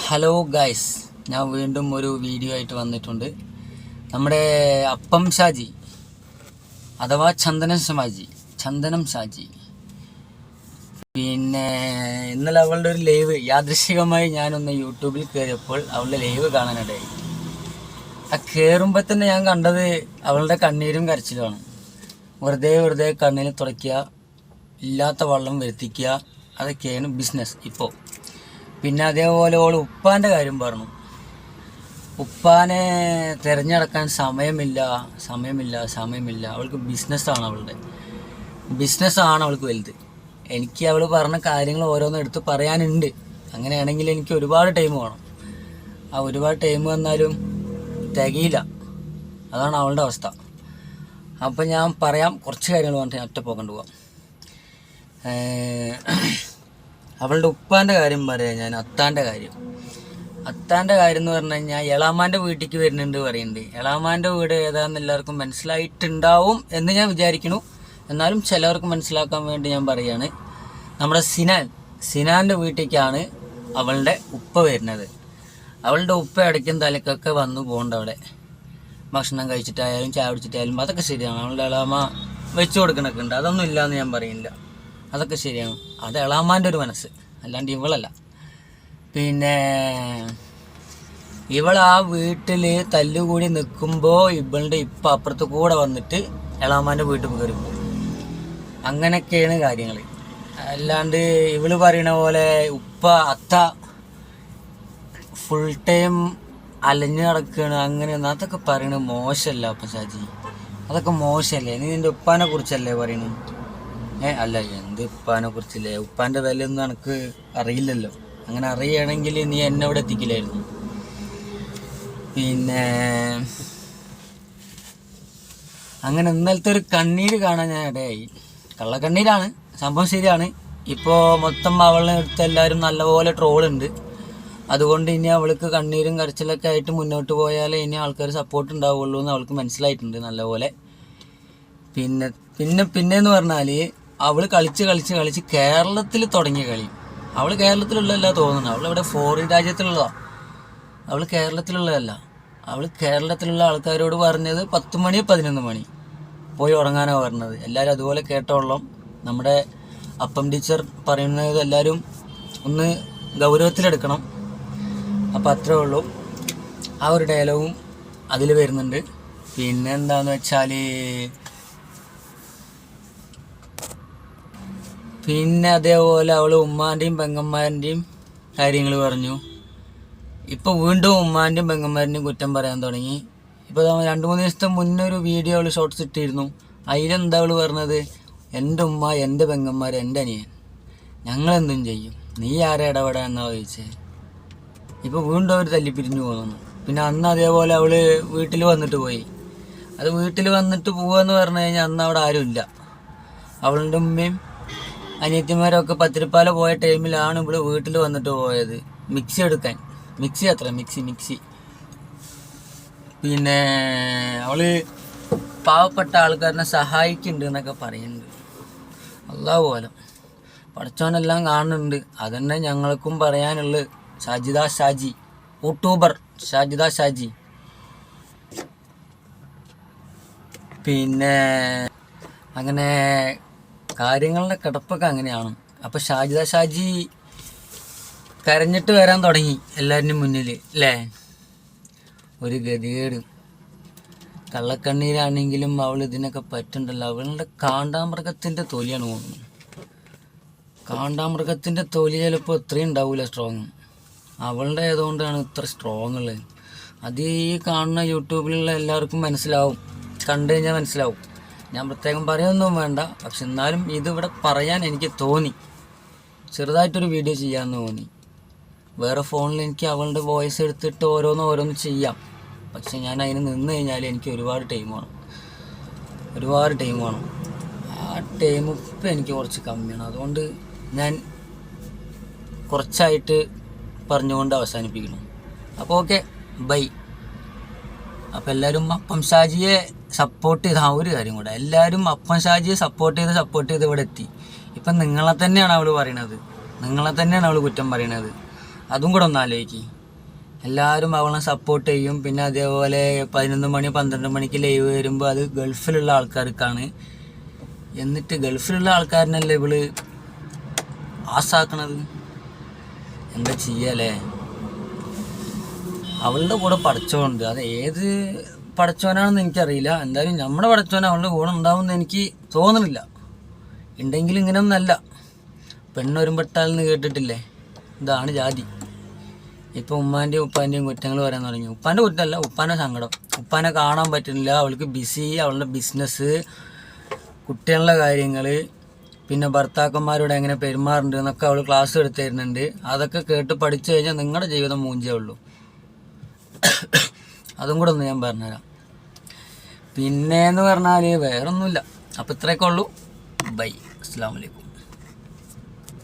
Hello guys, ഞാൻ വീണ്ടും ഒരു വീഡിയോ ആയിട്ട് വന്നിട്ടുണ്ട്. നമ്മുടെ അപ്പം ഷാജി അഥവാ ചന്ദനം ഷാജി പിന്നെ ഇന്നലെ അവളുടെ ഒരു ലൈവ് യാദൃശ്ചികമായി ഞാനൊന്ന് യൂട്യൂബിൽ കയറിയപ്പോൾ അവളുടെ ലൈവ് കാണാനിടയായി. ആ കയറുമ്പോൾ തന്നെ ഞാൻ കണ്ടത് അവളുടെ കണ്ണീരും കരച്ചിലുമാണ്. വെറുതെ കണ്ണിൽ തുടയ്ക്കുക, ഇല്ലാത്ത വെള്ളം വരുത്തിക്കുക, അതൊക്കെയാണ് ബിസിനസ് ഇപ്പോൾ. പിന്നെ അതേപോലെ ഓൾ ഉപ്പാൻ്റെ കാര്യം പറഞ്ഞു. ഉപ്പാനെ തിരഞ്ഞെടുക്കാൻ സമയമില്ല. അവൾക്ക് ബിസിനസ്സാണ് അവൾക്ക് വലുത്. എനിക്ക് അവൾ പറഞ്ഞ കാര്യങ്ങൾ ഓരോന്നും എടുത്ത് പറയാനുണ്ട്. അങ്ങനെയാണെങ്കിൽ എനിക്ക് ഒരുപാട് ടൈം വേണം. ആ ഒരുപാട് ടൈം വന്നാലും തികയില്ല. അതാണ് അവളുടെ അവസ്ഥ. അപ്പം ഞാൻ പറയാം, കുറച്ച് കാര്യങ്ങൾ പറഞ്ഞിട്ട് ഒറ്റ പോകേണ്ടി പോവാം. അവളുടെ ഉപ്പാൻ്റെ കാര്യം പറയാം. ഞാൻ അത്താൻ്റെ കാര്യം എന്ന് പറഞ്ഞു കഴിഞ്ഞാൽ എളാമാൻ്റെ വീട്ടിലേക്ക് വരുന്നുണ്ട് പറയുന്നുണ്ട്. എളാമാൻ്റെ വീട് ഏതാണെന്ന് എല്ലാവർക്കും മനസ്സിലായിട്ടുണ്ടാവും എന്ന് ഞാൻ വിചാരിക്കുന്നു. എന്നാലും ചിലവർക്ക് മനസ്സിലാക്കാൻ വേണ്ടി ഞാൻ പറയുകയാണ്. നമ്മുടെ സിനാൻ്റെ വീട്ടിലേക്കാണ് അവളുടെ ഉപ്പ വരുന്നത്. അവളുടെ ഉപ്പ ഇടയ്ക്കും തലക്കൊക്കെ വന്നു പോകണ്ട അവിടെ. ഭക്ഷണം കഴിച്ചിട്ടായാലും ചായ കുടിച്ചിട്ടായാലും അതൊക്കെ ശരിയാണ്. അവളുടെ എളാമ വെച്ച് കൊടുക്കണൊക്കെ ഉണ്ട്. അതൊന്നും ഇല്ലയെന്ന് ഞാൻ പറയുന്നില്ല. അതൊക്കെ ശരിയാണ്. അത് എളാമാൻ്റെ ഒരു മനസ്സ്, അല്ലാണ്ട് ഇവളല്ല. പിന്നെ ഇവൾ ആ വീട്ടിൽ തല്ലുകൂടി നിൽക്കുമ്പോൾ ഇവളുടെ ഇപ്പം അപ്പുറത്ത് കൂടെ വന്നിട്ട് എളാമാൻ്റെ വീട്ടിൽ കയറി പോകും. അങ്ങനെയൊക്കെയാണ് കാര്യങ്ങൾ. അല്ലാണ്ട് ഇവള് പറയണ പോലെ അത്ത ഫുൾ ടൈം അലഞ്ഞു നടക്കുകയാണ് അങ്ങനെയൊന്നും അതൊക്കെ പറയണത് മോശമല്ല. അപ്പം ഷാജി, അതൊക്കെ മോശമല്ലേ? നീ നിൻ്റെ ഉപ്പാനെ കുറിച്ചല്ലേ പറയണു? അല്ല, എന്ത് ഉപ്പാനെ കുറിച്ചില്ലേ? ഉപ്പാൻ്റെ വിലയൊന്നും എനിക്ക് അറിയില്ലല്ലോ. അങ്ങനെ അറിയുകയാണെങ്കിൽ നീ എന്നെ ഇവിടെ എത്തിക്കില്ലായിരുന്നു. പിന്നെ അങ്ങനെ ഇന്നലത്തെ ഒരു കണ്ണീര് കാണാൻ ഞാൻ ഇടയായി. കള്ളക്കണ്ണീരാണ് സംഭവം, ശരിയാണ്. ഇപ്പോൾ മൊത്തം അവളെ എടുത്ത് എല്ലാവരും നല്ലപോലെ ട്രോളുണ്ട്. അതുകൊണ്ട് ഇനി അവൾക്ക് കണ്ണീരും കരച്ചിലൊക്കെ ആയിട്ട് മുന്നോട്ട് പോയാലേ ഇനി ആൾക്കാർ സപ്പോർട്ട് ഉണ്ടാവുള്ളൂ എന്ന് അവൾക്ക് മനസ്സിലായിട്ടുണ്ട് നല്ലപോലെ. പിന്നെന്ന് പറഞ്ഞാൽ അവൾ കളിച്ച് കേരളത്തിൽ തുടങ്ങിയ കളി. അവൾ കേരളത്തിലുള്ളതല്ല തോന്നുന്നു. അവളിവിടെ ഫോറിൻ രാജ്യത്തിലുള്ളതാണ്. അവൾ കേരളത്തിലുള്ളതല്ല. അവൾ കേരളത്തിലുള്ള ആൾക്കാരോട് പറഞ്ഞത് 10 മണി 11 മണി പോയി ഉറങ്ങാനാണ് പറഞ്ഞത്. എല്ലാവരും അതുപോലെ കേട്ടോളാം. നമ്മുടെ അപ്പം ടീച്ചർ പറയുന്നത് എല്ലാവരും ഒന്ന് ഗൗരവത്തിലെടുക്കണം. അപ്പം അത്രേ ഉള്ളൂ. ആ ഒരു ഡയലോഗും അതിൽ വരുന്നുണ്ട്. പിന്നെ എന്താണെന്ന് വെച്ചാൽ, പിന്നെ അതേപോലെ അവൾ ഉമ്മാൻ്റെയും പെങ്ങന്മാരുടെയും കാര്യങ്ങൾ പറഞ്ഞു. ഇപ്പോൾ വീണ്ടും ഉമ്മാൻ്റെയും പെങ്ങന്മാരുടെയും കുറ്റം പറയാൻ തുടങ്ങി. ഇപ്പോൾ 2-3 ദിവസത്തെ മുന്നേ ഒരു വീഡിയോ അവൾ ഷോർട്ട്സ് ഇട്ടിരുന്നു. അതിലെന്താ അവൾ പറഞ്ഞത്? എൻ്റെ ഉമ്മ, എൻ്റെ പെങ്ങന്മാർ, എൻ്റെ അനിയൻ, ഞങ്ങളെന്തും ചെയ്യും, നീ ആരെ ഇടപെടാന്നാണ് ചോദിച്ചത്. ഇപ്പോൾ വീണ്ടും അവർ തല്ലിപ്പിരിഞ്ഞു പോകുന്നു. പിന്നെ അന്ന് അതേപോലെ അവൾ വീട്ടിൽ വന്നിട്ട് പോയി. അത് വീട്ടിൽ വന്നിട്ട് പോവാന്ന് പറഞ്ഞു കഴിഞ്ഞാൽ അന്ന് അവിടെ ആരുമില്ല. അവളുടെ ഉമ്മയും അനിയത്തിമാരൊക്കെ പത്തിരിപ്പാല പോയ ടൈമിലാണ് ഇവിടെ വീട്ടിൽ വന്നിട്ട് പോയത് മിക്സി എടുക്കാൻ. മിക്സി. പിന്നെ അവള് പാവപ്പെട്ട ആൾക്കാരനെ സഹായിക്കുന്നുണ്ട് എന്നൊക്കെ പറയുന്നുണ്ട്. അല്ലാഹു പോലെ പഠിച്ചവനെല്ലാം കാണുന്നുണ്ട്. അതന്നെ ഞങ്ങൾക്കും പറയാനുള്ളത്. യൂട്യൂബർ ഷാജിദ ഷാജി. പിന്നെ അങ്ങനെ കാര്യങ്ങളുടെ കിടപ്പൊക്കെ അങ്ങനെയാണ്. അപ്പോൾ ഷാജിദ ഷാജി കരഞ്ഞിട്ട് വരാൻ തുടങ്ങി എല്ലാവരുടെയും മുന്നിൽ അല്ലേ? ഒരു ഗതികേട്. കള്ളക്കണ്ണീരാണെങ്കിലും അവൾ ഇതിനൊക്കെ പറ്റുന്നുണ്ടല്ലോ. അവളുടെ കാണ്ടാമൃഗത്തിൻ്റെ തൊലിയാണ് തോന്നുന്നത്. കാണ്ടാമൃഗത്തിൻ്റെ തൊലി ചിലപ്പോൾ ഇത്രയും ഉണ്ടാവില്ല സ്ട്രോങ്. അവളുടെ ആയതുകൊണ്ടാണ് ഇത്ര സ്ട്രോങ് ഉള്ളത്. അത് ഈ കാണുന്ന യൂട്യൂബിലുള്ള എല്ലാവർക്കും മനസ്സിലാവും, കണ്ടു കഴിഞ്ഞാൽ മനസ്സിലാവും. ഞാൻ പ്രത്യേകം പറയുമൊന്നും വേണ്ട. പക്ഷെ എന്നാലും ഇതിവിടെ പറയാൻ എനിക്ക് തോന്നി. ചെറുതായിട്ടൊരു വീഡിയോ ചെയ്യാമെന്ന് തോന്നി. വേറെ ഫോണിൽ എനിക്ക് അവളുടെ വോയിസ് എടുത്തിട്ട് ഓരോന്ന് ചെയ്യാം. പക്ഷെ ഞാൻ അതിന് നിന്ന് കഴിഞ്ഞാൽ എനിക്ക് ഒരുപാട് ടൈം വേണം. ആ ടൈം ഇപ്പം എനിക്ക് കുറച്ച് കമ്മിയാണ്. അതുകൊണ്ട് ഞാൻ കുറച്ചായിട്ട് പറഞ്ഞുകൊണ്ട് അവസാനിപ്പിക്കണം. അപ്പോൾ ഓക്കെ, ബൈ. അപ്പോൾ എല്ലാവരും അപ്പം ഷാജിയെ സപ്പോർട്ട് ചെയ്ത്, ഒരു കാര്യം കൂടെ, എല്ലാവരും അപ്പം ഷാജിയെ സപ്പോർട്ട് ചെയ്ത് ഇവിടെ എത്തി. ഇപ്പം നിങ്ങളെ തന്നെയാണ് അവൾ പറയണത്, നിങ്ങളെ തന്നെയാണ് അവൾ കുറ്റം പറയണത്. അതും കൂടെ ഒന്ന് ആലോചിക്കുക. എല്ലാവരും അവളെ സപ്പോർട്ട് ചെയ്യും. പിന്നെ അതേപോലെ 11 മണി 12 മണിക്ക് ലൈവ് വരുമ്പോൾ അത് ഗൾഫിലുള്ള ആൾക്കാർക്കാണ്. എന്നിട്ട് ഗൾഫിലുള്ള ആൾക്കാരനല്ലേ ഇവള് ആസാക്കണത്. എന്താ ചെയ്യല്ലേ? അവളുടെ കൂടെ പഠിച്ചോണ്ട്, അത് ഏത് പഠിച്ചവനാണെന്ന് എനിക്കറിയില്ല. എന്തായാലും നമ്മുടെ പഠിച്ചവൻ അവളുടെ കൂടെ ഉണ്ടാവുമെന്ന് എനിക്ക് തോന്നുന്നില്ല. ഉണ്ടെങ്കിൽ ഇങ്ങനെയൊന്നല്ല. പെണ്ണൊരുമ്പെട്ടാലെന്ന് കേട്ടിട്ടില്ലേ? ഇതാണ് ജാതി. ഇപ്പോൾ ഉമ്മാൻ്റെയും ഉപ്പാൻ്റെയും കുറ്റങ്ങൾ പറയാൻ തുടങ്ങി. ഉപ്പാൻ്റെ കുറ്റമല്ല, ഉപ്പാൻ്റെ സങ്കടം. ഉപ്പാനെ കാണാൻ പറ്റുന്നില്ല, അവൾക്ക് ബിസി, അവളുടെ ബിസിനസ്, കുട്ടികളുടെ കാര്യങ്ങൾ, പിന്നെ ഭർത്താക്കന്മാരോട് എങ്ങനെ പെരുമാറുന്നുണ്ട് എന്നൊക്കെ അവൾ ക്ലാസ് എടുത്ത് തരുന്നുണ്ട്. അതൊക്കെ കേട്ട് പഠിച്ചു കഴിഞ്ഞാൽ നിങ്ങളുടെ ജീവിതം മൂഞ്ചേ ഉള്ളൂ. അതും കൂടെ ഒന്ന് ഞാൻ പറഞ്ഞുതരാം. പിന്നെയെന്ന് പറഞ്ഞാൽ വേറൊന്നുമില്ല. അപ്പോൾ ഇത്രയൊക്കെ ഉള്ളൂ. ബൈ. അസ്സലാമു അലൈക്കും.